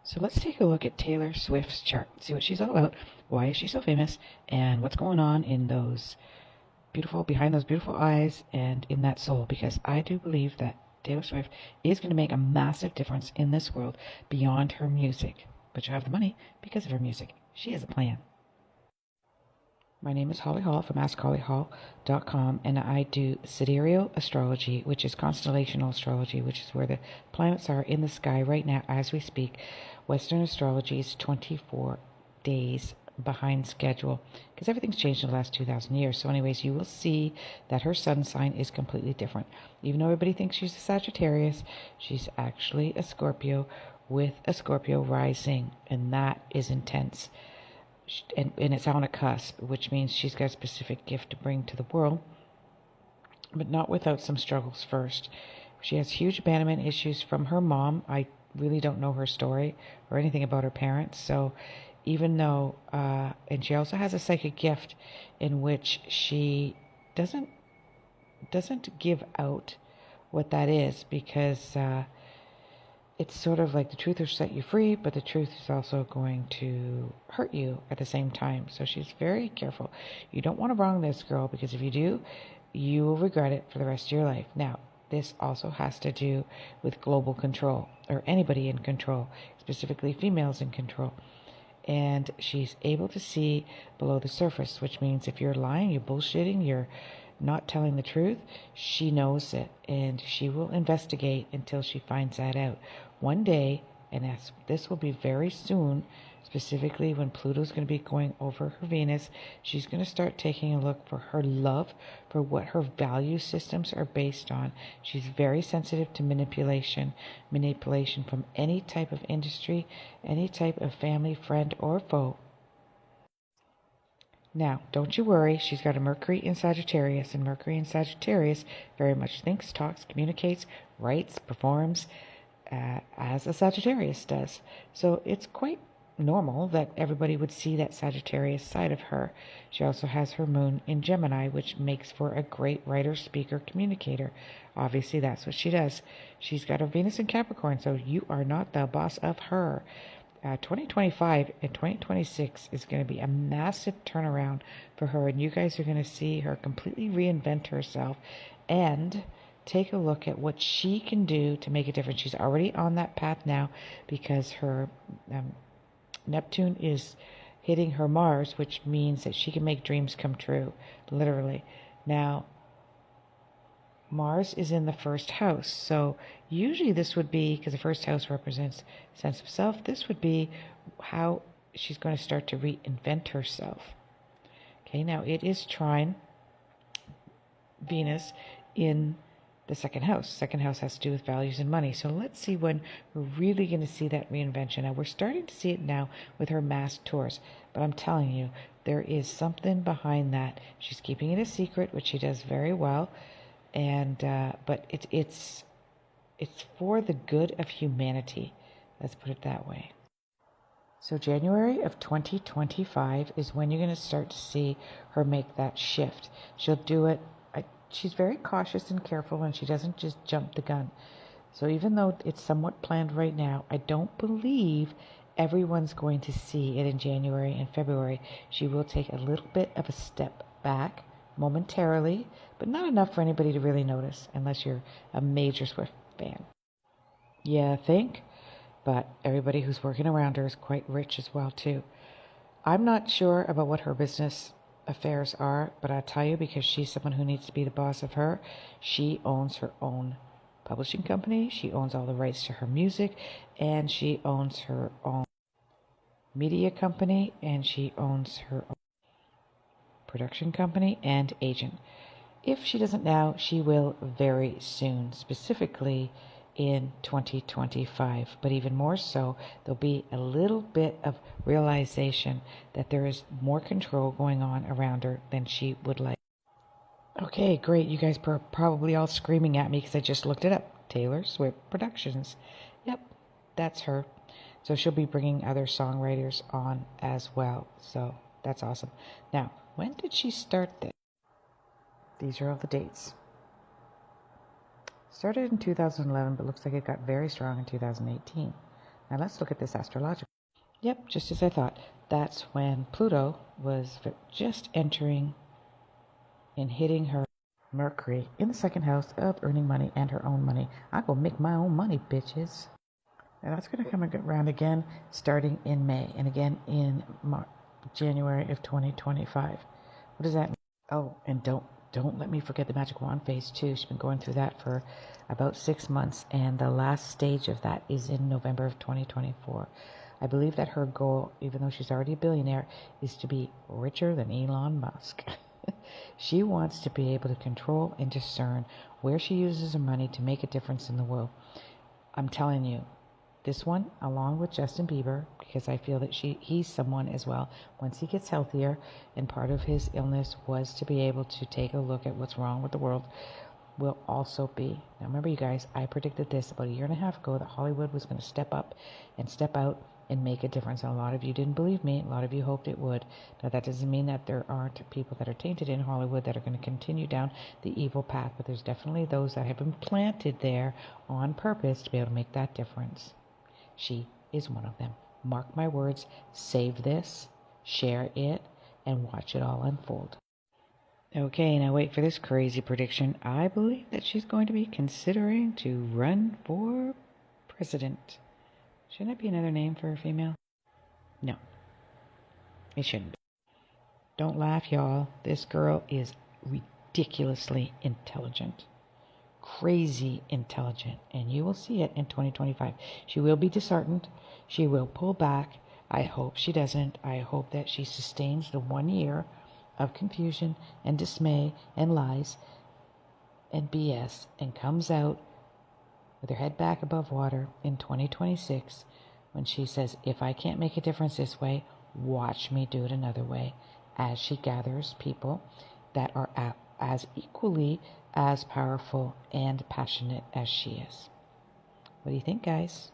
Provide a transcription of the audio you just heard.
So let's take a look at Taylor Swift's chart, see what she's all about, why is she so famous, and what's going on in those behind those beautiful eyes and in that soul, because I do believe that Taylor Swift is going to make a massive difference in this world beyond her music. But she'll have the money because of her music. She has a plan. My name is Holly Hall from Askhollyhall.com, and I do sidereal astrology, which is constellational astrology, which is where the planets are in the sky right now as we speak. Western astrology is 24 days behind schedule because everything's changed in the last 2,000 years. So anyways, you will see that her sun sign is completely different. Even though everybody thinks she's a Sagittarius, she's actually a Scorpio with a Scorpio rising, and that is intense. And it's on a cusp, which means she's got a specific gift to bring to the world, but not without some struggles first. She has huge abandonment issues from her mom. I really don't know her story or anything about her parents, so even though, and she also has a psychic gift in which she doesn't give out what that is, because it's sort of like the truth will set you free, but the truth is also going to hurt you at the same time. So she's very careful. You don't want to wrong this girl, because if you do, you will regret it for the rest of your life. Now, this also has to do with global control, or anybody in control, specifically females in control. And she's able to see below the surface, which means if you're lying, you're bullshitting, you're not telling the truth, she knows it, and she will investigate until she finds that out. One day, and this will be very soon, specifically when Pluto's going to be going over her Venus, she's going to start taking a look for her love, for what her value systems are based on. She's very sensitive to manipulation from any type of industry, any type of family, friend, or foe. Now, don't you worry, she's got a Mercury in Sagittarius, and Mercury in Sagittarius very much thinks, talks, communicates, writes, performs as a Sagittarius does. So it's quite normal that everybody would see that Sagittarius side of her. She also has her moon in Gemini, which makes for a great writer, speaker, communicator. Obviously, that's what she does. She's got her Venus in Capricorn, so you are not the boss of her. 2025 and 2026 is going to be a massive turnaround for her, and you guys are going to see her completely reinvent herself and take a look at what she can do to make a difference. She's already on that path now, because her Neptune is hitting her Mars, which means that she can make dreams come true, literally. Now, Mars is in the first house, so usually this would be, because the first house represents sense of self, this would be how she's going to start to reinvent herself. Okay, now it is trine Venus in the second house. Second house has to do with values and money. So let's see when we're really going to see that reinvention. Now, we're starting to see it now with her mass tours, but I'm telling you, there is something behind that. She's keeping it a secret, which she does very well. And but it's for the good of humanity. Let's put it that way. So January of 2025 is when you're going to start to see her make that shift. She'll do it. She's very cautious and careful, and she doesn't just jump the gun. So even though it's somewhat planned right now, I don't believe everyone's going to see it in January and February. She will take a little bit of a step back momentarily, but not enough for anybody to really notice, unless you're a major Swift fan. Yeah, I think, but everybody who's working around her is quite rich as well too. I'm not sure about what her business affairs are, but I'll tell you, because she's someone who needs to be the boss of her, she owns her own publishing company, she owns all the rights to her music, and she owns her own media company, and she owns her own production company and agent. If she doesn't now, she will very soon, specifically in 2025. But even more so, there'll be a little bit of realization that there is more control going on around her than she would like. Okay, great. You guys are probably all screaming at me because I just looked it up. Taylor Swift Productions. Yep, that's her. So she'll be bringing other songwriters on as well. So that's awesome. Now, when did she start this? These are all the dates. Started in 2011, but looks like it got very strong in 2018. Now let's look at this astrological. Yep, just as I thought. That's when Pluto was just entering and hitting her Mercury in the second house of earning money and her own money. I go make my own money, bitches. And that's going to come around again starting in May and again in January of 2025. What does that mean? Oh, and don't let me forget the magic wand phase too. She's been going through that for about 6 months, and the last stage of that is in November of 2024. I believe that her goal, even though she's already a billionaire, is to be richer than Elon Musk. She wants to be able to control and discern where she uses her money to make a difference in the world. I'm telling you, this one, along with Justin Bieber, because I feel that he's someone as well, once he gets healthier, and part of his illness was to be able to take a look at what's wrong with the world, will also be. Now remember, you guys, I predicted this about a year and a half ago that Hollywood was going to step up and step out and make a difference. And a lot of you didn't believe me. A lot of you hoped it would. Now that doesn't mean that there aren't people that are tainted in Hollywood that are going to continue down the evil path, but there's definitely those that have been planted there on purpose to be able to make that difference. She is one of them. Mark my words, save this, share it, and watch it all unfold. Okay, now wait for this crazy prediction. I believe that she's going to be considering to run for president. Shouldn't that be another name for a female? No, it shouldn't be. Don't laugh, y'all. This girl is ridiculously intelligent. Crazy intelligent. And you will see it in 2025. She will be disheartened. She will pull back. I hope she doesn't. I hope that she sustains the 1 year of confusion and dismay and lies and BS and comes out with her head back above water in 2026 when she says, if I can't make a difference this way, watch me do it another way, as she gathers people that are as equally as powerful and passionate as she is. What do you think, guys?